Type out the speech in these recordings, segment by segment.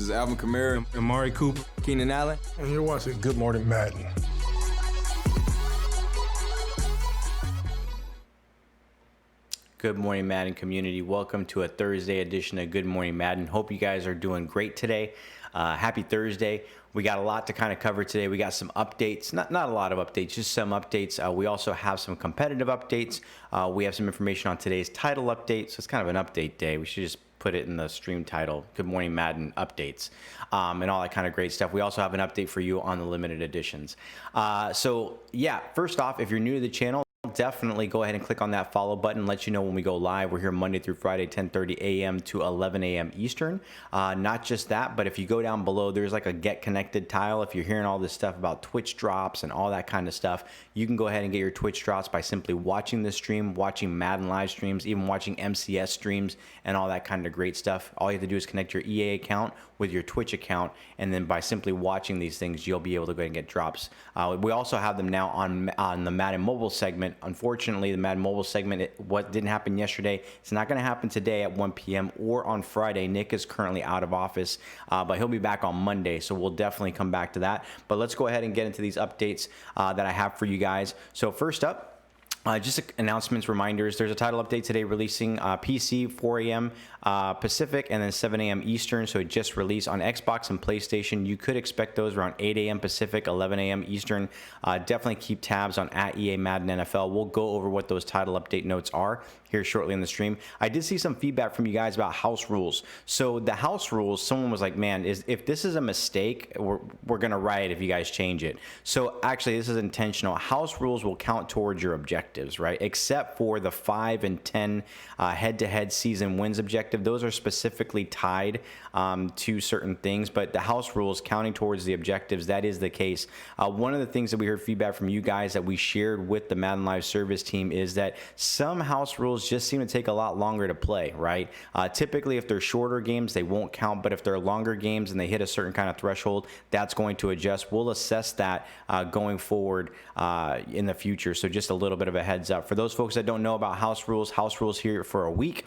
is Alvin Kamara, Amari Cooper, Keenan Allen. And you're watching Good Morning Madden. Good morning, Madden community. Welcome to a Thursday edition of Good Morning Madden. Hope you guys are doing great today. Happy Thursday. We got a lot to kind of cover today. We got some updates, not a lot of updates, just some updates. We also have some competitive updates. We have some information on today's title update. So it's kind of an update day. We should just put it in the stream title, Good Morning Madden Updates, and all that kind of great stuff. We also have an update for you on the limited editions. So yeah, first off, if you're new to the channel, definitely go ahead and click on that follow button. Let you know when we go live. We're here Monday through Friday, 10:30 a.m. to 11 a.m. Eastern. Not just that, but if you go down below, there's like a get connected tile. If you're hearing all this stuff about Twitch drops and all that kind of stuff, you can go ahead and get your Twitch drops by simply watching this stream, watching Madden live streams, even watching MCS streams and all that kind of great stuff. All you have to do is connect your EA account with your Twitch account, and then by simply watching these things, you'll be able to go ahead and get drops. We also have them now on the Madden mobile segment. Unfortunately, the Madden mobile segment, what didn't happen yesterday, it's not going to happen today at 1 p.m. or on Friday. Nick is currently out of office, but he'll be back on Monday, so we'll definitely come back to that. But let's go ahead and get into these updates that I have for you guys. So first up, just announcements, reminders. There's a title update today releasing PC 4 a.m. Pacific and then 7 a.m. Eastern. So it just released on Xbox and PlayStation. You could expect those around 8 a.m. Pacific, 11 a.m. Eastern. Definitely keep tabs on @EA Madden NFL. We'll go over what those title update notes are here shortly in the stream. I did see some feedback from you guys about house rules. So the house rules, someone was like, man, if this is a mistake, we're going to riot if you guys change it. So actually, this is intentional. House rules will count towards your objectives, right? Except for the 5 and 10 head-to-head season wins objective. Those are specifically tied to certain things, but the house rules counting towards the objectives, that is the case. One of the things that we heard feedback from you guys that we shared with the Madden Live service team is that some house rules just seem to take a lot longer to play, right? Typically, if they're shorter games, they won't count, but if they're longer games and they hit a certain kind of threshold, that's going to adjust. We'll assess that going forward in the future. So just a little bit of a heads up. For those folks that don't know about house rules here for a week.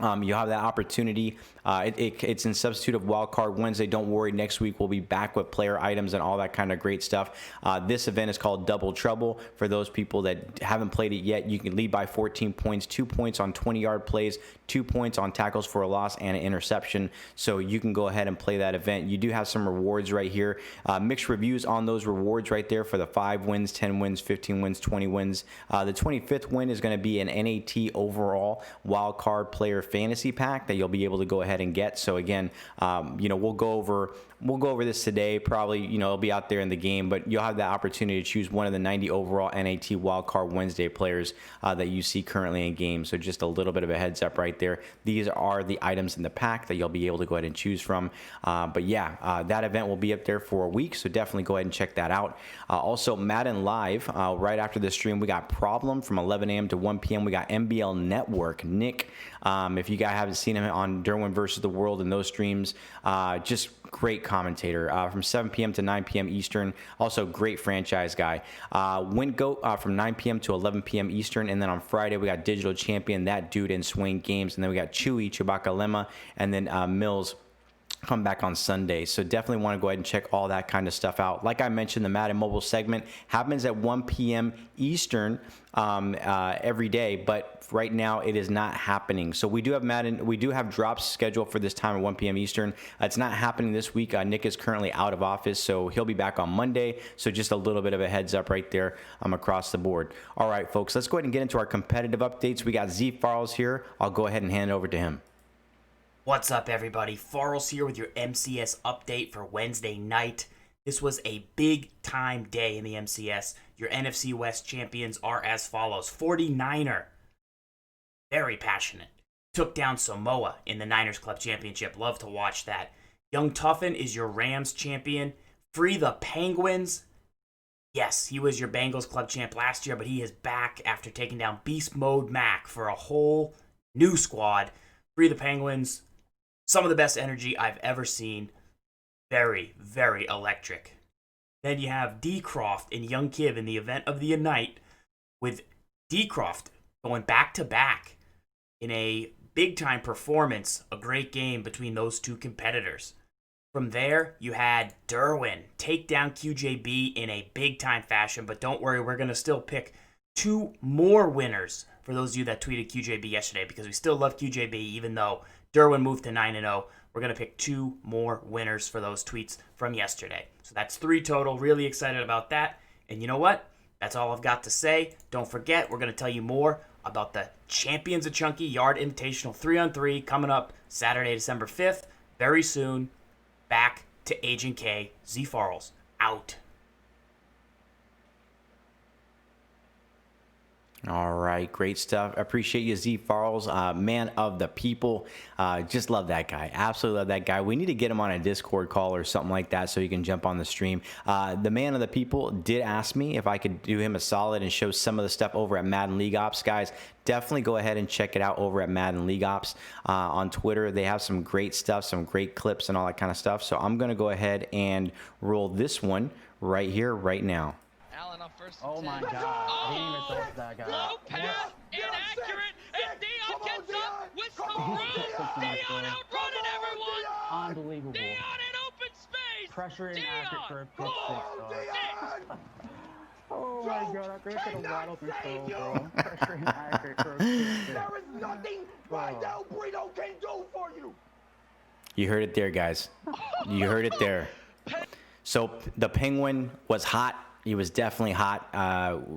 You'll have that opportunity. It's in substitute of Wild Card Wednesday. Don't worry, next week we'll be back with player items and all that kind of great stuff. This event is called Double Trouble. For those people that haven't played it yet, you can lead by 14 points, 2 points on 20-yard plays, 2 points on tackles for a loss and an interception. So you can go ahead and play that event. You do have some rewards right here. Mixed reviews on those rewards right there for the 5 wins, 10 wins, 15 wins, 20 wins. The 25th win is going to be an NAT overall Wild Card player fantasy pack that you'll be able to go ahead and get. So again, we'll go over this today. Probably, it'll be out there in the game, but you'll have the opportunity to choose one of the 90 overall NAT Wildcard Wednesday players that you see currently in game. So just a little bit of a heads up right there. These are the items in the pack that you'll be able to go ahead and choose from. But yeah, that event will be up there for a week, so definitely go ahead and check that out. Also, Madden Live, right after the stream, we got Problem from 11 a.m. to 1 p.m. We got MBL Network, Nick. If you guys haven't seen him on Derwin versus the World and those streams, just great commentator from 7 p.m. to 9 p.m. Eastern. Also great franchise guy. Windgoat from 9 p.m. to 11 p.m. Eastern. And then on Friday, we got Digital Champion, that dude in Swing Games. And then we got Chewbacca Lemma, and then Mills come back on Sunday. So definitely want to go ahead and check all that kind of stuff out. Like I mentioned, the Madden mobile segment happens at 1 p.m. Eastern every day, but right now it is not happening. So we do have drops scheduled for this time at 1 p.m. Eastern. It's not happening this week. Nick is currently out of office, so he'll be back on Monday. So just a little bit of a heads up right there across the board. All right, folks, let's go ahead and get into our competitive updates. We got Z Farrells here. I'll go ahead and hand it over to him. What's up, everybody? Farrells here with your MCS update for Wednesday night. This was a big-time day in the MCS. Your NFC West champions are as follows. 49er, very passionate, took down Samoa in the Niners Club Championship. Love to watch that. Young Tuffin is your Rams champion. Free the Penguins. Yes, he was your Bengals Club champ last year, but he is back after taking down Beast Mode Mac for a whole new squad. Free the Penguins. Some of the best energy I've ever seen. Very, very electric. Then you have D-Croft and Young Kiv in the event of the night, with D-Croft going back-to-back in a big-time performance, a great game between those two competitors. From there, you had Derwin take down QJB in a big-time fashion, but don't worry, we're going to still pick 2 more winners for those of you that tweeted QJB yesterday, because we still love QJB, even though Derwin moved to 9-0. We're going to pick 2 more winners for those tweets from yesterday. So that's 3 total. Really excited about that. And you know what? That's all I've got to say. Don't forget, we're going to tell you more about the Champions of Chunky Yard Invitational 3-on-3 coming up Saturday, December 5th. Very soon. Back to Agent K. Z Farrells out. All right, great stuff. Appreciate you, Z Farrells, man of the people. Just love that guy. Absolutely love that guy. We need to get him on a Discord call or something like that so he can jump on the stream. The man of the people did ask me if I could do him a solid and show some of the stuff over at Madden League Ops. Guys, definitely go ahead and check it out over at Madden League Ops on Twitter. They have some great stuff, some great clips and all that kind of stuff. So I'm going to go ahead and roll this one right here, right now. Oh my god, I didn't even throw that guy. Low pass, inaccurate, and Dion gets up with some room. Dion outrunning everyone. Unbelievable. Dion in open space. Pressure inaccurate for a pick six. Oh my god, I could have waddled through so, bro. Pressure inaccurate for a pick six. There is nothing right now Brito can do for you. You heard it there, guys. You heard it there. So the Penguin was hot. He was definitely hot.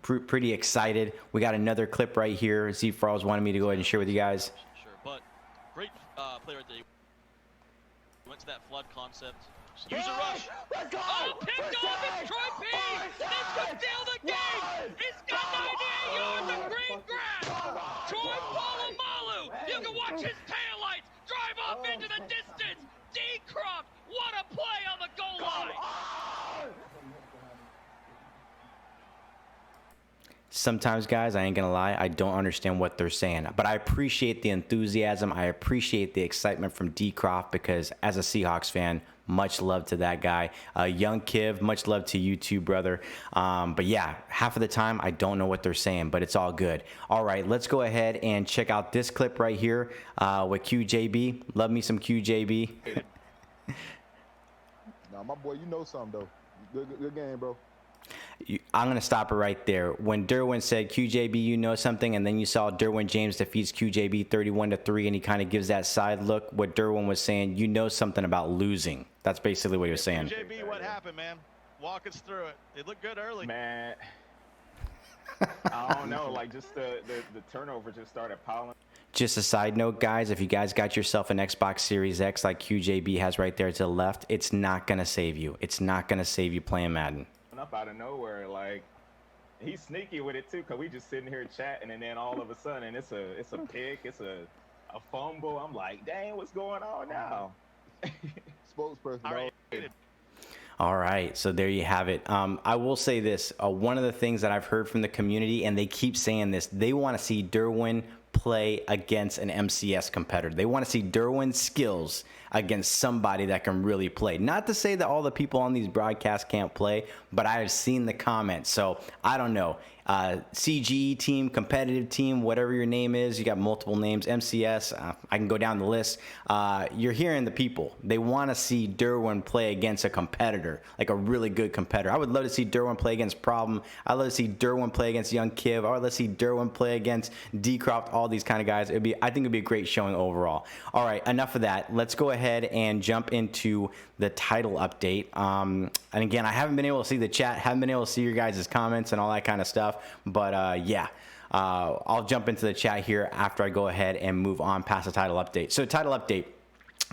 Pretty excited. We got another clip right here. Z Farrells wanted me to go ahead and share with you guys. Sure, but great player at the went to that flood concept. Use a rush. Let's go! Oh, picked off is Troy P. This could steal the game. He's got 98 yards of green grass. Troy Polamalu. You can watch his taillights drive off into the distance. D. Croft, what a play on the goal line. Sometimes, guys, I ain't gonna lie, I don't understand what they're saying, but I appreciate the enthusiasm. I appreciate the excitement from D. Croft, because as a Seahawks fan, much love to that guy. Young Kiv, much love to you too, brother. But yeah, half of the time, I don't know what they're saying, but it's all good. All right, let's go ahead and check out this clip right here with QJB. Love me some QJB. Nah, my boy, you know something, though. Good game, bro. I'm going to stop it right there. When Derwin said, QJB, you know something, and then you saw Derwin James defeats QJB 31-3, and he kind of gives that side look, what Derwin was saying, you know something about losing. That's basically what he was saying. QJB, what happened, man? Walk us through it. They looked good early. Man, I don't know. Like, just the turnover just started piling. Just a side note, guys, if you guys got yourself an Xbox Series X like QJB has right there to the left, it's not going to save you. It's not going to save you playing Madden. Up out of nowhere, like he's sneaky with it too, cause we just sitting here chatting, and then all of a sudden it's a pick, it's a fumble. I'm like, dang, what's going on now? Spokesperson. All right. All right, so there you have it. I will say this, one of the things that I've heard from the community, and they keep saying this, they want to see Derwin play against an MCS competitor. They want to see Derwin's skills against somebody that can really play. Not to say that all the people on these broadcasts can't play, but I have seen the comments, so I don't know. CGE team, competitive team, whatever your name is, you got multiple names, MCS, I can go down the list. You're hearing the people. They want to see Derwin play against a competitor, like a really good competitor. I would love to see Derwin play against Problem. I'd love to see Derwin play against Young Kiv. I would love to see Derwin play against D. Croft, all these kind of guys. I think it'd be a great showing overall. All right, enough of that. Let's go ahead and jump into the title update. And again, I haven't been able to see the chat, haven't been able to see your guys' comments and all that kind of stuff. But yeah, I'll jump into the chat here after I go ahead and move on past the title update. So title update.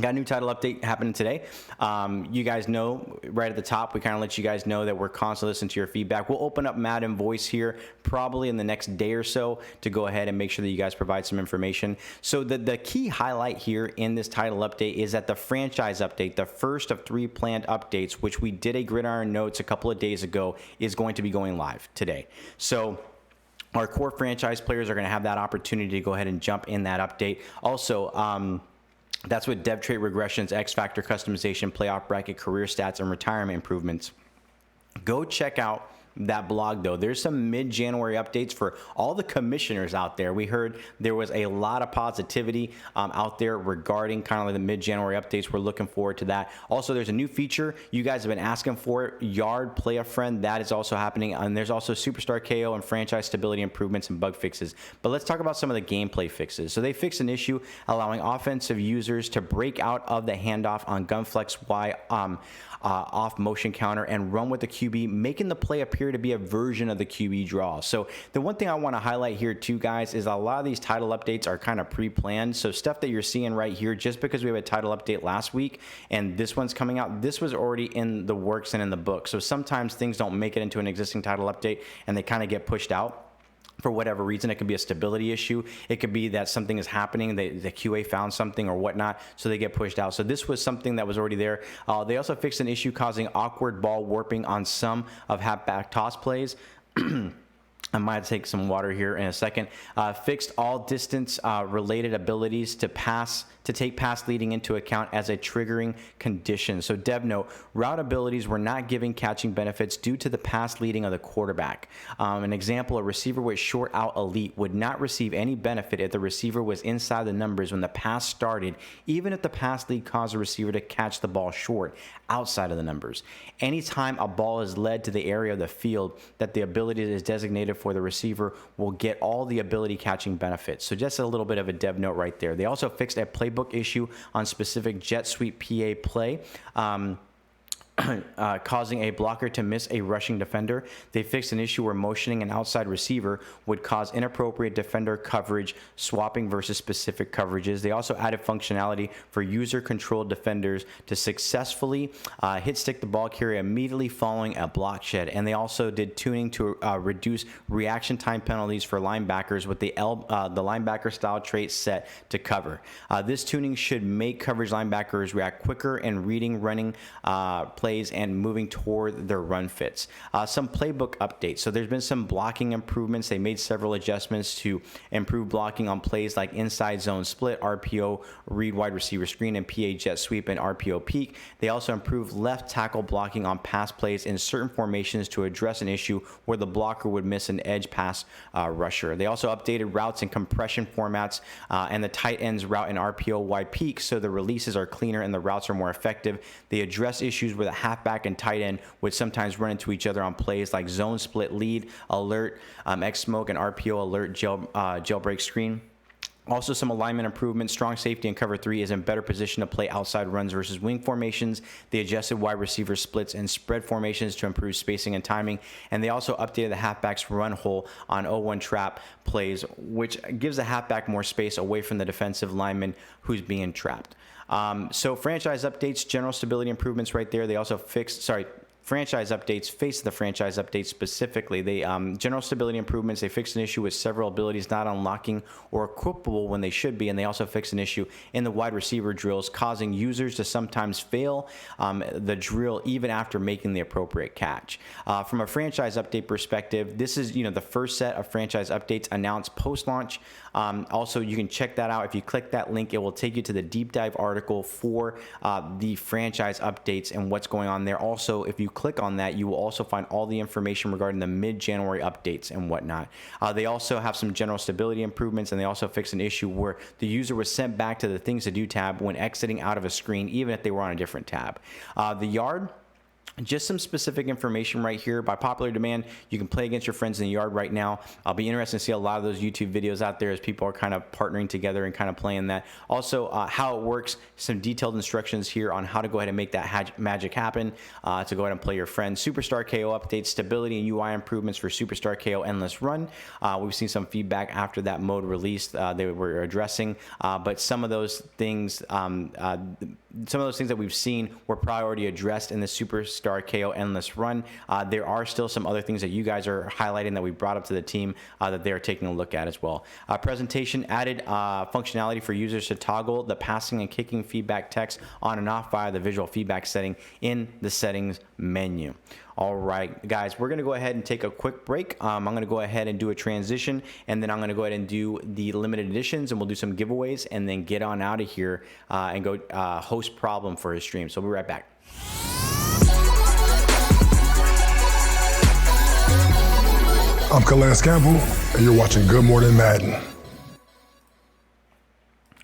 Got a new title update happening today. You guys know right at the top, we kind of let you guys know that we're constantly listening to your feedback. We'll open up Madden Voice here probably in the next day or so to go ahead and make sure that you guys provide some information. So the key highlight here in this title update is that the franchise update, the first of 3 planned updates, which we did a Gridiron Notes a couple of days ago, is going to be going live today. So our core franchise players are going to have that opportunity to go ahead and jump in that update. Also, that's with dev trait regressions, X Factor customization, playoff bracket, career stats, and retirement improvements. Go check out that blog though. There's some mid-January updates for all the commissioners out there. We heard there was a lot of positivity out there regarding kind of like the mid-January updates. We're looking forward to that. Also, there's a new feature you guys have been asking for, Yard Play a Friend. That is also happening, and there's also Superstar KO and franchise stability improvements and bug fixes. But let's talk about some of the gameplay fixes. So they fixed an issue allowing offensive users to break out of the handoff on Gunflex Y off motion counter and run with the QB, making the play appear to be a version of the QB draw. So the one thing I want to highlight here too, guys, is a lot of these title updates are kind of pre-planned. So stuff that you're seeing right here, just because we have a title update last week and this one's coming out, this was already in the works and in the book. So sometimes things don't make it into an existing title update and they kind of get pushed out for whatever reason. It could be a stability issue. It could be that something is happening. The QA found something or whatnot, so they get pushed out. So this was something that was already there. They also fixed an issue causing awkward ball warping on some of halfback toss plays. I might take some water here in a second. Fixed all distance related abilities to take pass leading into account as a triggering condition. So dev note, route abilities were not giving catching benefits due to the pass leading of the quarterback. An example, a receiver with short out elite would not receive any benefit if the receiver was inside the numbers when the pass started, even if the pass lead caused the receiver to catch the ball short outside of the numbers. Anytime a ball is led to the area of the field that the ability is designated for, the receiver will get all the ability catching benefits. So just a little bit of a dev note right there. They also fixed a playbook issue on specific jet sweep PA play. Causing a blocker to miss a rushing defender. They fixed an issue where motioning an outside receiver would cause inappropriate defender coverage swapping versus specific coverages. They also added functionality for user-controlled defenders to successfully hit stick the ball carrier immediately following a block shed. And they also did tuning to reduce reaction time penalties for linebackers with the linebacker style trait set to cover. This tuning should make coverage linebackers react quicker in reading running plays and moving toward their run fits. Some playbook updates. So there's been some blocking improvements. They made several adjustments to improve blocking on plays like inside zone split, RPO, read wide receiver screen, and PA jet sweep and RPO peak. They also improved left tackle blocking on pass plays in certain formations to address an issue where the blocker would miss an edge pass rusher. They also updated routes and compression formats and the tight ends route and RPO wide peak so the releases are cleaner and the routes are more effective. They address issues where the halfback and tight end would sometimes run into each other on plays like zone split lead, alert, X smoke, and RPO alert jailbreak screen. Also, some alignment improvements. Strong safety in cover 3 is in better position to play outside runs versus wing formations. They adjusted wide receiver splits and spread formations to improve spacing and timing. And they also updated the halfback's run hole on 0-1 trap plays, which gives the halfback more space away from the defensive lineman who's being trapped. So franchise updates, general stability improvements right there. They also fixed, franchise updates, face the franchise updates specifically. They general stability improvements. They fixed an issue with several abilities not unlocking or equipable when they should be, and they also fixed an issue in the wide receiver drills, causing users to sometimes fail the drill even after making the appropriate catch. From a franchise update perspective, this is the first set of franchise updates announced post-launch. Also, you can check that out. If you click that link, it will take you to the deep dive article for the franchise updates and what's going on there. Also, if you click on that, you will also find all the information regarding the mid-January updates and whatnot. They also have some general stability improvements, and they also fixed an issue where the user was sent back to the things to do tab when exiting out of a screen, even if they were on a different tab. The yard, just some specific information right here. By popular demand, you can play against your friends in the yard right now. I'll be interested to see a lot of those YouTube videos out there as people are kind of partnering together and kind of playing that. Also, how it works, some detailed instructions here on how to go ahead and make that magic happen to go ahead and play your friends. Superstar KO updates, stability and UI improvements for Superstar KO Endless Run. We've seen some feedback after that mode released they were addressing, but some of those things that we've seen were probably already addressed in the Superstar KO Endless Run. There are still some other things that you guys are highlighting that we brought up to the team that they are taking a look at as well. Presentation added functionality for users to toggle the passing and kicking feedback text on and off via the visual feedback setting in the settings menu. All right, guys, we're going to go ahead and take a quick break. I'm going to go ahead and do a transition, and then I'm going to go ahead and do the limited editions, and we'll do some giveaways, and then get on out of here and go host Problem for his stream. So we'll be right back. I'm Calais Campbell, and you're watching Good Morning Madden.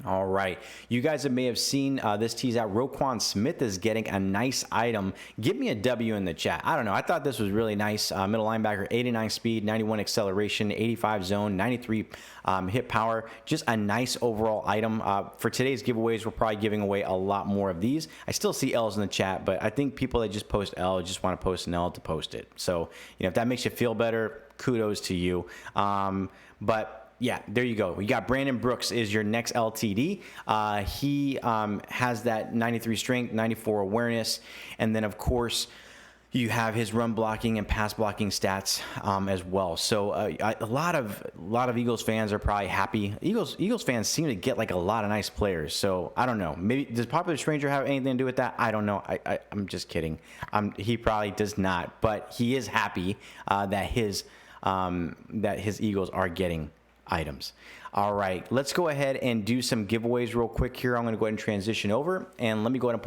All right. You guys may have seen this tease out. Roquan Smith is getting a nice item. Give me a W in the chat. I don't know. I thought this was really nice. Middle linebacker, 89 speed, 91 acceleration, 85 zone, 93 hit power. Just a nice overall item. For today's giveaways, we're probably giving away a lot more of these. I still see L's in the chat, but I think people that just post L just want to post an L to post it. So, if that makes you feel better, kudos to you. But yeah, there you go. You got Brandon Brooks is your next LTD. He has that 93 strength, 94 awareness, and then of course you have his run blocking and pass blocking stats as well. So a lot of Eagles fans are probably happy. Eagles fans seem to get like a lot of nice players. So I don't know. Maybe does Popular Stranger have anything to do with that? I don't know. I'm just kidding. He probably does not, but he is happy that his Eagles are getting items. All right, let's go ahead and do some giveaways real quick here. I'm going to go ahead and transition over, and let me go ahead and